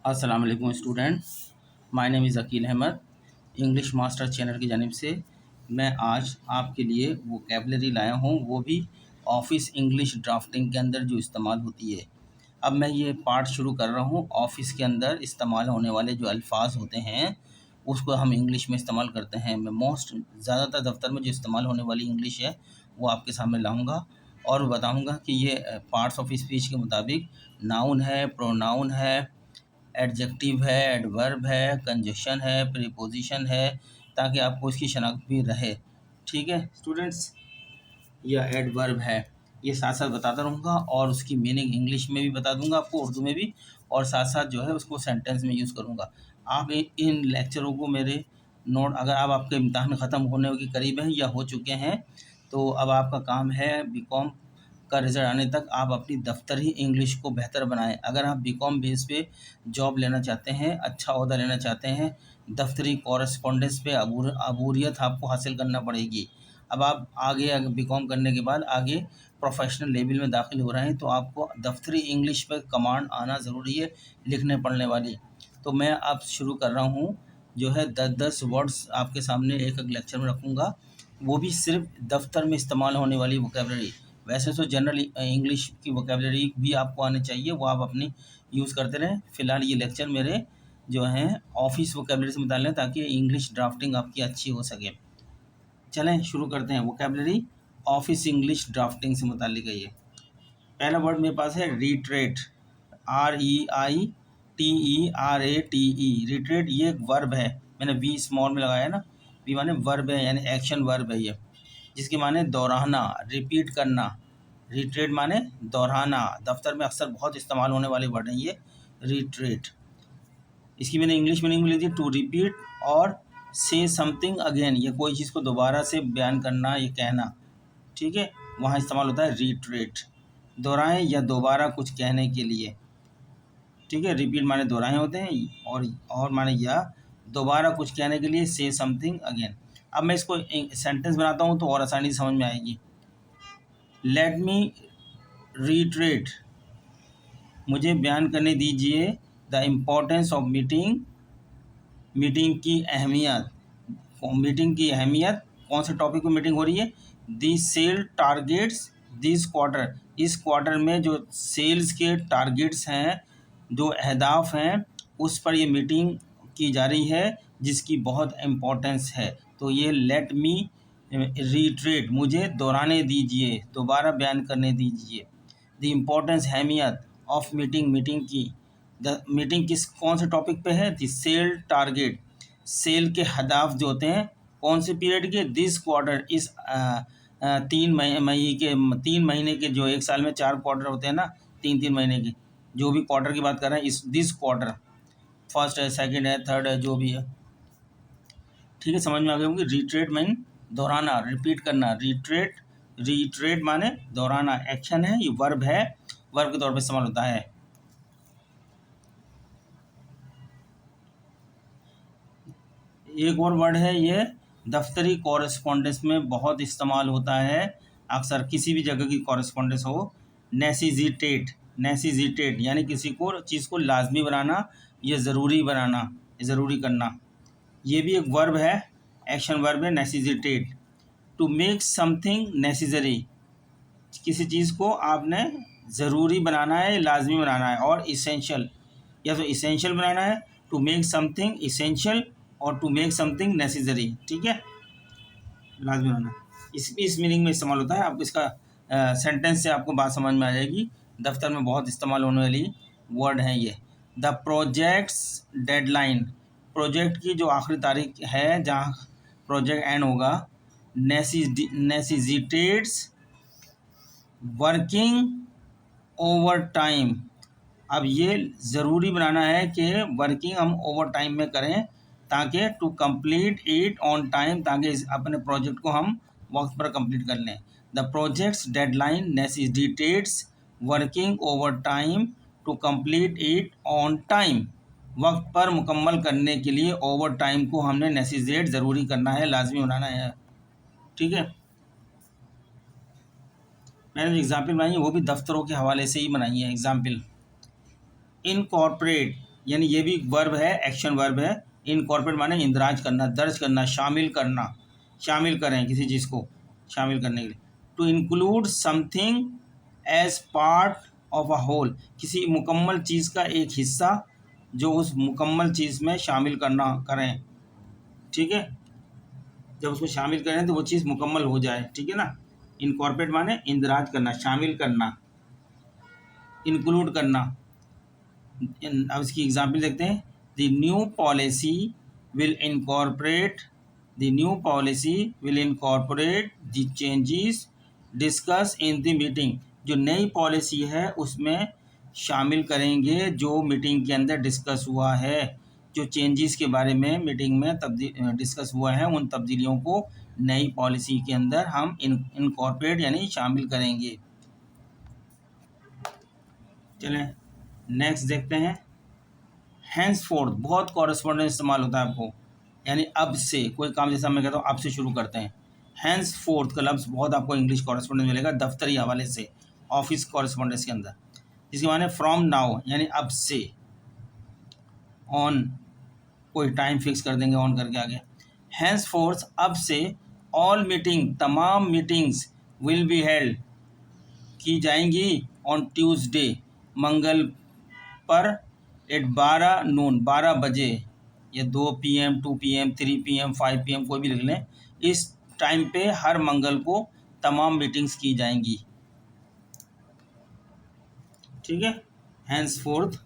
अस्सलाम वालेकुम student. My name is Akeel Ahmad. English master channel की जानिब से मैं आज आपके लिए वोकेबलरी लाया हूँ, वो भी ऑफ़िस इंग्लिश ड्राफ्टिंग के अंदर जो इस्तेमाल होती है। अब मैं ये पार्ट शुरू कर रहा हूँ। ऑफ़िस के अंदर इस्तेमाल होने वाले जो अल्फाज होते हैं उसको हम इंग्लिश में इस्तेमाल करते हैं। मैं ज़्यादातर दफ्तर में जो इस्तेमाल होने वाली इंग्लिश है वो आपके सामने लाऊँगा और बताऊँगा कि ये पार्ट्स ऑफ स्पीच के मुताबिक नाउन है, प्रोनाउन है, एडजेक्टिव है, एडवर्ब है, कंजक्शन है, प्रीपोजिशन है, ताकि आपको इसकी शनाख्त भी रहे। ठीक है स्टूडेंट्स, या एडवर्ब है, ये साथ साथ बताता रहूँगा और उसकी मीनिंग इंग्लिश में भी बता दूंगा आपको, उर्दू में भी, और साथ साथ जो है उसको सेंटेंस में यूज़ करूँगा। आप इन लेक्चरों को मेरे नोट, अगर आप आपके इम्तहान ख़त्म होने के करीब हैं या हो चुके हैं, तो अब आपका काम है बीकॉम का रिज़ल्ट आने तक आप अपनी दफ्तरी इंग्लिश को बेहतर बनाएं। अगर आप बीकॉम बेस पे जॉब लेना चाहते हैं, अच्छा ओहदा लेना चाहते हैं, दफ्तरी कॉरेस्पॉन्डेंस पे अबूरियत आपको हासिल करना पड़ेगी। अब आप आगे बीकॉम करने के बाद आगे प्रोफेशनल लेवल में दाखिल हो रहे हैं, तो आपको दफ्तरी इंग्लिश पे कमांड आना ज़रूरी है, लिखने पढ़ने वाली। तो मैं अब शुरू कर रहा हूँ, जो है 10-10 वर्ड्स आपके सामने एक एक लेक्चर में रखूँगा, वो भी सिर्फ दफ्तर में इस्तेमाल होने वाली वोकेबलरी। वैसे तो जनरल इंग्लिश की वोकेबलरी भी आपको आनी चाहिए, वो आप अपनी यूज़ करते रहें। फ़िलहाल ये लेक्चर मेरे जो हैं ऑफिस वोकेबलरी से मुताल्लिक़ है, ताकि इंग्लिश ड्राफ्टिंग आपकी अच्छी हो सके। चलें शुरू करते हैं। वोकेबलरी ऑफिस इंग्लिश ड्राफ्टिंग से मुताल्लिक़ है ये। पहला वर्ड मेरे पास है रिट्रेट, REITERATE। रिट्रेट ये एक वर्ब है, मैंने वी स्मॉल में लगाया ना, वी माने वर्ब है, यानी एक्शन वर्ब है ये, जिसके माने दोहराना, रिपीट करना। रिट्रेट माने दोहराना। दफ्तर में अक्सर बहुत इस्तेमाल होने वाले वर्ड हैं ये, रिट्रेट। इसकी मैंने इंग्लिश मीनिंग ली थी टू रिपीट और से समथिंग अगेन, ये कोई चीज़ को दोबारा से बयान करना, ये कहना। ठीक है, वहाँ इस्तेमाल होता है रिट्रेट, दोहराएं या दोबारा कुछ कहने के लिए। ठीक है, रिपीट माने दोहराएं होते हैं, और माने या दोबारा कुछ कहने के लिए, से समथिंग अगेन। अब मैं इसको सेंटेंस बनाता हूँ तो और आसानी से समझ में आएगी। लेट मी रिट्रेट, मुझे बयान करने दीजिए, the importance of meeting, meeting की अहमियत। मीटिंग की अहमियत, कौन से टॉपिक पर मीटिंग हो रही है? दी सेल टारगेट्स दिस क्वार्टर, इस क्वार्टर में जो सेल्स के टारगेट्स हैं, जो अहदाफ हैं, उस पर ये मीटिंग की जा रही है, जिसकी बहुत इम्पोर्टेंस है। तो ये लेट मी रिट्रेट, मुझे दोहराने दीजिए, दोबारा बयान करने दीजिए। द इम्पोर्टेंस, अहमियत, ऑफ मीटिंग, मीटिंग की। द मीटिंग कौन से टॉपिक पे है? द सेल टारगेट, सेल के हदाफ जो होते हैं, कौन से पीरियड के? दिस क्वार्टर, इस 3 महीने के, जो एक साल में 4 क्वार्टर होते हैं ना, 3 महीने के, जो भी क्वार्टर की बात कर रहे हैं, इस दिस क्वार्टर, फर्स्ट है, सेकंड है, थर्ड है, जो भी है। ठीक है, समझ में आ गई होंगी। रिट्रेट मीन दोहराना, रिपीट करना। रिट्रेट, रिट्रेट माने दोहराना, एक्शन है, ये वर्ब है, वर्ब के तौर पर इस्तेमाल होता है। एक और वर्ड है ये, दफ्तरी कॉरेस्पॉन्डेंस में बहुत इस्तेमाल होता है, अक्सर किसी भी जगह की कॉरेस्पॉन्डेंस हो। नेसेसिटेट, नेसेसिटेट यानी किसी को चीज़ को लाजमी बनाना या ज़रूरी बनाना, ज़रूरी करना। ये भी एक वर्ब है, एक्शन वर्ब है, नेसेसिटेट। टू मेक समथिंग नेसेसरी, किसी चीज़ को आपने ज़रूरी बनाना है, लाजमी बनाना है। और इसेंशियल, या तो इसेंशियल बनाना है, टू मेक समथिंग इसेंशियल, और टू मेक समथिंग नेसेसरी। ठीक है, लाजमी बनाना, इस मीनिंग में इस्तेमाल होता है। आपको इसका सेंटेंस से आपको बात समझ में आ जाएगी। दफ्तर में बहुत इस्तेमाल होने वाली वर्ड है ये। द प्रोजेक्ट्स डेडलाइन, प्रोजेक्ट की जो आखिरी तारीख है, जहाँ प्रोजेक्ट एंड होगा। नेसेसिटेट्स वर्किंग ओवर टाइम, अब ये ज़रूरी बनाना है कि वर्किंग हम ओवर टाइम में करें, ताकि to complete it on time, ताकि अपने प्रोजेक्ट को हम वक्त पर कंप्लीट कर लें। The projects deadline necessitates working overtime to complete it on time, वक्त पर मुकम्मल करने के लिए ओवर टाइम को हमने नेसेसिटेट, ज़रूरी करना है, लाजमी बनाना है। ठीक है, मैंने जो एग्जाम्पल बनाई है वो भी दफ्तरों के हवाले से ही बनाई है। एग्जाम्पल, इनकॉर्पोरेट, यानी ये भी वर्ब है, एक्शन वर्ब है। इनकॉर्पोरेट माने इंदराज करना, दर्ज करना, शामिल करना, शामिल करें किसी चीज़ को शामिल करने के लिए। To include something as part of a whole, किसी मुकम्मल चीज़ का एक हिस्सा जो उस मुकम्मल चीज़ में शामिल करना करें, ठीक है। जब उसको शामिल करें तो वो चीज़ मुकम्मल हो जाए, ठीक है ना। इनकॉर्पोरेट माने इंदराज करना, शामिल करना, इंक्लूड करना। अब इसकी एग्जाम्पल देखते हैं। The new policy will incorporate the new policy will incorporate the changes discuss in the meeting, जो नई पॉलिसी है उसमें शामिल करेंगे जो मीटिंग के अंदर डिस्कस हुआ है, जो चेंजेस के बारे में मीटिंग में डिस्कस हुआ है, उन तब्दीलियों को नई पॉलिसी के अंदर हम इनकॉर्पोरेट यानी शामिल करेंगे। चलें नेक्स्ट देखते हैं। हैंसफोर्थ बहुत कॉरेस्पॉन्डेंस इस्तेमाल होता है आपको, यानी अब से, कोई काम जैसा मैं कहता हूँ अब से शुरू करते हैं। हैंसफोर्थ का लफ्ज़ बहुत आपको इंग्लिश कॉरेस्पॉन्डेंस मिलेगा दफ्तरी हवाले से, ऑफिस कॉरेस्पॉन्डेंस के अंदर, जिसके माने फ्रॉम नाउ यानी अब से, ऑन कोई टाइम फिक्स कर देंगे ऑन करके आगे। हैंसफोर्थ अब से ऑल मीटिंग तमाम मीटिंग्स विल बी हेल्ड की जाएंगी ऑन ट्यूसडे मंगल पर एट 12 नून 12 बजे, या 2 PM 2 PM 3 PM 5 PM कोई भी लिख लें, इस टाइम पे हर मंगल को तमाम मीटिंग्स की जाएंगी, ठीक है। हैंसफोर्थ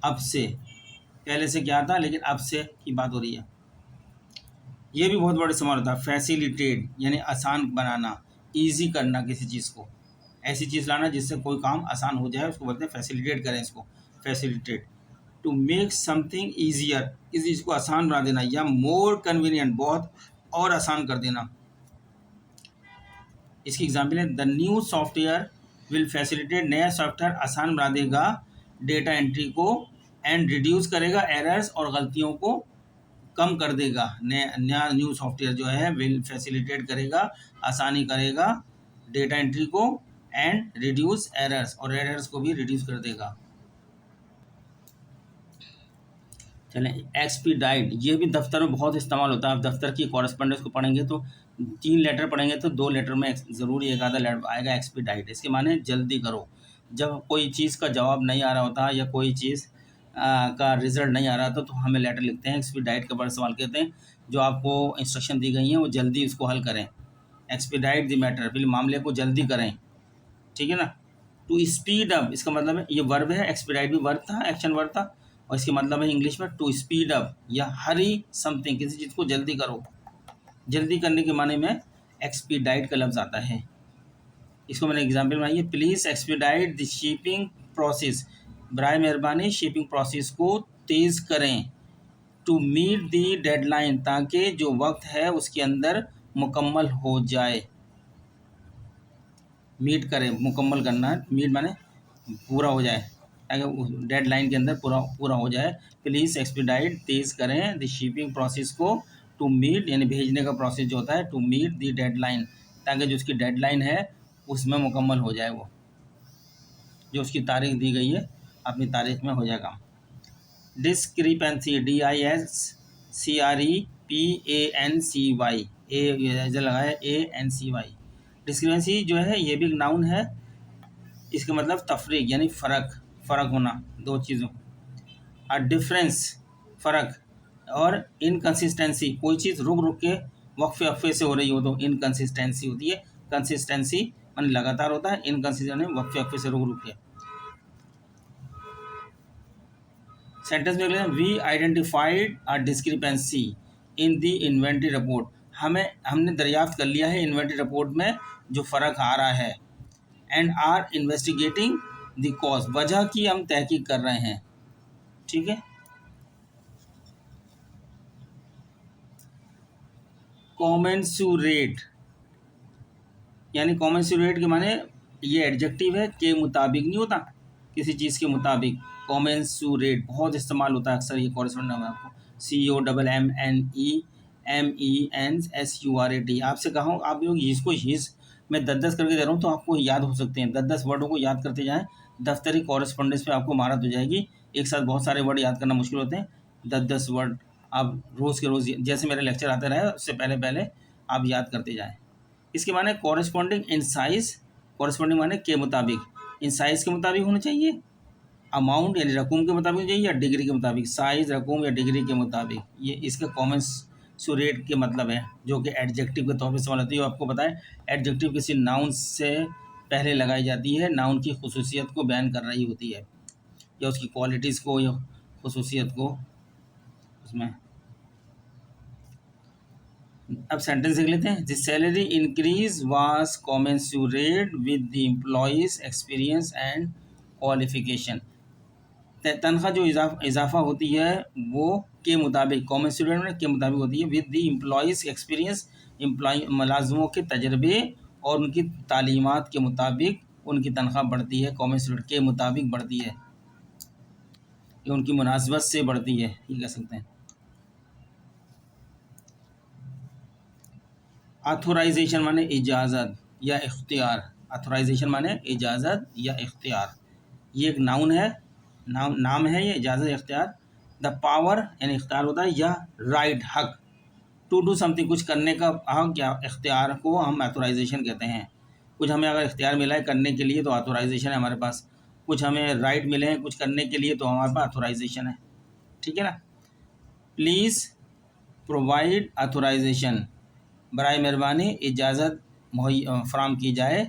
अब से, पहले से क्या था लेकिन अब से की बात हो रही है। ये भी बहुत बड़ा इस्तेमाल होता है। फैसिलिटेट यानी आसान बनाना, ईजी करना किसी चीज़ को, ऐसी चीज़ लाना जिससे कोई काम आसान हो जाए, उसको बोलते हैं फैसिलिटेट करें इसको, facilitate. To make something easier, इस चीज़ को आसान बना देना, या मोर कन्वीनियंट बहुत और आसान कर देना। इसकी एग्जाम्पल है the new software will facilitate, नया सॉफ्टवेयर आसान बना देगा डेटा एंट्री को, एंड रिड्यूस करेगा एरर्स, और गलतियों को कम कर देगा। नया न्यू सॉफ्टवेयर जो है विल फैसिलिटेट करेगा, आसानी करेगा डेटा एंट्री को, एंड रिड्यूस एरर्स, और एरर्स को भी रिड्यूस कर देगा। चलें एक्सपीडाइट, ये भी दफ्तर में बहुत इस्तेमाल होता है। आप दफ्तर की कॉरेस्पॉन्डेंस को पढ़ेंगे तो 3 लेटर पढ़ेंगे तो 2 लेटर में ज़रूर एक आधा लेटर आएगा एक्सपीडाइट। इसके माने जल्दी करो, जब कोई चीज़ का जवाब नहीं आ रहा होता या कोई चीज़ का रिज़ल्ट नहीं आ रहा था तो हमें लेटर लिखते हैं, एक्सपीडाइट का बड़ा सवाल कहते हैं। जो आपको इंस्ट्रक्शन दी गई हैं वो जल्दी उसको हल करें, एक्सपीडाइट द मैटर, फिर मामले को जल्दी करें, ठीक है ना। टू स्पीड अप, इसका मतलब है ये वर्ब है, एक्सपीडाइट भी वर्ब था, एक्शन वर्ब था, और इसके मतलब है इंग्लिश में टू स्पीड अप या हरी समथिंग, किसी चीज़ को जल्दी करो, जल्दी करने के माने में एक्सपीडाइट का लफ्ज़ आता है। इसको मैंने एग्जाम्पल बनाई है, please expedite the shipping process, बराए मेहरबानी शिपिंग प्रोसेस को तेज़ करें। टू मीट दी डेडलाइन, ताकि जो वक्त है उसके अंदर मुकम्मल हो जाए, मीट करें मुकम्मल करना, मीट माने पूरा हो जाए, ताकि डेडलाइन के अंदर पूरा हो जाए। प्लीज़ एक्सपीडाइट, तेज़ करें द शिपिंग प्रोसेस को, टू मीट यानी भेजने का प्रोसेस जो होता है, टू मीट द डेडलाइन, ताकि जो उसकी डेडलाइन है उसमें मुकम्मल हो जाए, वो जो उसकी तारीख दी गई है अपनी तारीख में हो जाएगा। डिस्क्रिपेंसी, DISCREPANCY, ए लगाया ANCY। डिस्क्रिपेंसी जो है ये भी एक नाउन है, इसका मतलब तफरीक यानी फ़र्क होना दो चीज़ों, अ डिफरेंस फ़र्क, और इनकन्सिस्टेंसी कोई चीज़ रुक रुक के वक्फे से हो रही हो तो इनकन्सिस्टेंसी होती है। कंसिस्टेंसी माने लगातार होता है, इनकन्सिस्टेंसी वक्फे से रुक रुक के। सेंटेंस में अगले we identified a discrepancy in the inventory report, हमने दरियाफ्त कर लिया है इन्वेंट्री रिपोर्ट में जो फ़र्क आ रहा है, and are investigating the cause, वजह की हम तहकीक कर रहे हैं, ठीक है। कॉमेंसूरेट यानी कॉमेंसूरेट के माने ये एडजेक्टिव है, के मुताबिक नहीं होता, किसी चीज़ के मुताबिक। कॉमेंसूरेट बहुत इस्तेमाल होता है अक्सर, ये कॉरेस्पॉन्डेंट में आपको COMMENENSURAT। आपसे कहा हूँ आप लोग इसको हिज मैं 10-10 करके दे रहा हूँ तो आपको याद हो सकते हैं, 10-10 वर्डों को याद करते जाएं, दफ्तरी कॉरेस्पॉन्डेंस पे आपको महारत हो जाएगी। एक साथ बहुत सारे वर्ड याद करना मुश्किल होते हैं। 10-10 वर्ड आप रोज़ के रोज़ जैसे मेरे लेक्चर आते रहे उससे पहले पहले आप याद करते जाएँ। इसके माने कॉरेस्पॉन्डिंग इन साइज़, कॉरेस्पॉन्डिंग माने के मुताबिक, इन साइज़ के मुताबिक होना चाहिए, अमाउंट यानी रकूम के मुताबिक चाहिए या डिग्री के मुताबिक, साइज़ रकूम या डिग्री के मुताबिक। ये इसके कॉमेंसुरेट के मतलब है, जो कि एडजेक्टिव के तौर पे इस्तेमाल होती है। आपको पता है एडजेक्टिव किसी नाउन से पहले लगाई जाती है, नाउन की खुसूसियत को बयान कर रही होती है या उसकी क्वालिटीज़ को या खुसूसियत को उसमें। अब सेंटेंस देख लेते हैं। The salary increase was commensurate with the employees experience and qualification. तनख्वाह जो इजाफा होती है वो के मुताबिक, कॉमेंसुरेट में के मुताबिक होती है with the employees experience, employee मुलाजमों के तजर्बे और उनकी तालीमात के मुताबिक उनकी तनख्वाह बढ़ती है। कॉमेंसुरेट के मुताबिक बढ़ती है या उनकी मुनासबत से बढ़ती है, ये कह सकते हैं। ऑथोराइजेशन माने इजाज़त या इख्तियार, ऑथोराइजेशन माने इजाज़त या इख्तियार। ये एक नाउन है, नाम है ये, इजाज़त इख्तियार। द पावर यानी इख्तियार होता है या राइट हक, टू डू समथिंग कुछ करने का हक या इख्तियार को हम ऑथोराइजेशन कहते हैं। कुछ हमें अगर इख्तियार मिला है करने के लिए तो ऑथोराइजेशन है हमारे पास, कुछ हमें राइट मिले हैं कुछ करने के लिए तो हमारे पास ऑथोराइजेशन है, ठीक है ना। प्लीज़ प्रोवाइड ऑथोराइजेशन, बराए मेहरबानी इजाज़त फराम की जाए।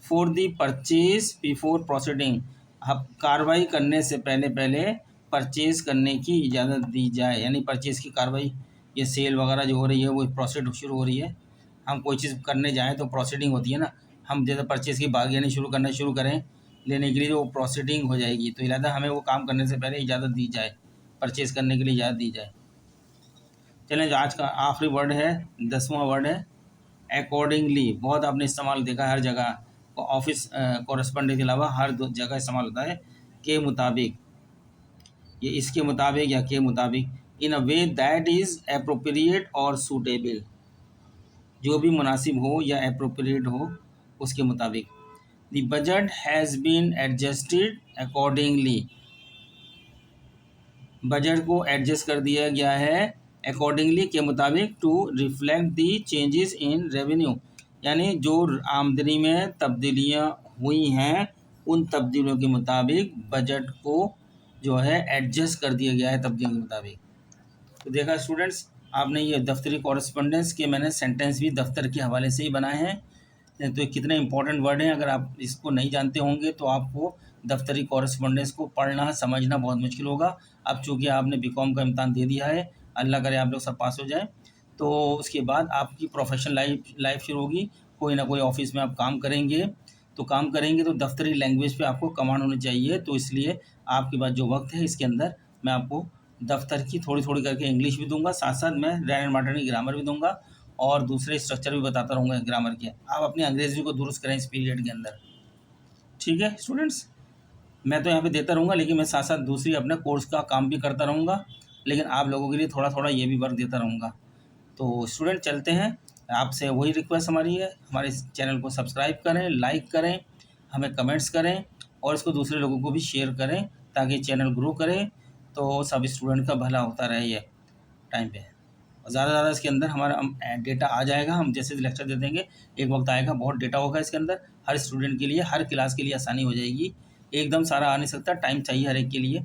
For the purchase before proceeding, अब कार्रवाई करने से पहले पहले परचेज़ करने की इजाज़त दी जाए, यानी परचेज़ की कार्रवाई, ये सेल वगैरह जो हो रही है वो प्रोसीड शुरू हो रही है। हम कोई चीज़ करने जाएँ तो प्रोसीडिंग होती है ना, हम जैसे परचेज़ की बागयानी शुरू करें लेने के लिए तो वो प्रोसीडिंग हो जाएगी, तो लिहाजा हमें वो काम करने से पहले इजाज़त दी जाए, परचेज़ करने के लिए इजाज़त दी जाए। चलें जो आज का आखिरी वर्ड है, 10वां वर्ड है अकॉर्डिंगली। बहुत आपने इस्तेमाल देखा हर जगह, ऑफिस कॉरेस्पॉन्डेंट के अलावा हर जगह इस्तेमाल होता है के मुताबिक, ये इसके मुताबिक या के मुताबिक। In a way that is appropriate और सूटेबल, जो भी मुनासिब हो या एप्रोप्रिएट हो उसके मुताबिक। The budget has been adjusted accordingly, budget को एडजस्ट कर दिया गया है अकॉर्डिंगली के मुताबिक, to reflect the changes in revenue, यानी जो आमदनी में तब्दीलियाँ हुई हैं उन तब्दीलियों के मुताबिक बजट को जो है एडजस्ट कर दिया गया है तब्दीलियों के मुताबिक। तो देखा स्टूडेंट्स, आपने ये दफ्तरी कॉरेस्पॉन्डेंस के मैंने सेंटेंस भी दफ्तर के हवाले से ही बनाए हैं। तो कितने इंपॉर्टेंट वर्ड हैं, अगर आप इसको नहीं जानते होंगे तो आपको दफ्तरी कॉरेस्पॉन्डेंस को पढ़ना समझना बहुत मुश्किल होगा। अब चूँकि आपने बीकॉम का इम्तहान दे दिया है, अल्लाह करे आप लोग सब पास हो जाए, तो उसके बाद आपकी प्रोफेशनल लाइफ शुरू होगी। कोई ना कोई ऑफिस में आप काम करेंगे तो दफ्तरी लैंग्वेज पे आपको कमांड होनी चाहिए। तो इसलिए आपके पास जो वक्त है इसके अंदर मैं आपको दफ्तर की थोड़ी थोड़ी करके इंग्लिश भी दूंगा, साथ साथ मैं रैन एंड मार्टिन की ग्रामर भी दूंगा और दूसरे स्ट्रक्चर भी बताता रहूँगा ग्रामर के। आप अपनी अंग्रेजी को दुरुस्त करें इस पीरियड के अंदर, ठीक है स्टूडेंट्स। मैं तो यहाँ पे देता रहूँगा लेकिन मैं साथ साथ दूसरी अपने कोर्स का काम भी करता रहूँगा, लेकिन आप लोगों के लिए थोड़ा थोड़ा ये भी वर्क देता रहूँगा। तो स्टूडेंट चलते हैं, आपसे वही रिक्वेस्ट हमारी है, हमारे इस चैनल को सब्सक्राइब करें, लाइक करें, हमें कमेंट्स करें और इसको दूसरे लोगों को भी शेयर करें ताकि चैनल ग्रो करे, तो सब स्टूडेंट का भला होता रहे ये टाइम पे। और ज़्यादा से ज़्यादा इसके अंदर हमारा डेटा आ जाएगा, हम जैसे लेक्चर दे देंगे एक वक्त आएगा बहुत डेटा होगा इसके अंदर, हर स्टूडेंट के लिए हर क्लास के लिए आसानी हो जाएगी। एकदम सारा आ नहीं सकता, टाइम चाहिए हर एक के लिए,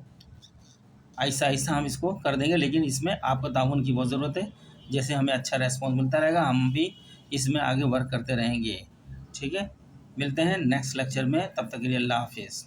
आहिस्ता आहिस्ता हम इसको कर देंगे, लेकिन इसमें आपका ताउन की बहुत ज़रूरत है। जैसे हमें अच्छा रेस्पॉन्स मिलता रहेगा हम भी इसमें आगे वर्क करते रहेंगे, ठीक है। मिलते हैं नेक्स्ट लेक्चर में, तब तक के लिए अल्लाह हाफिज़।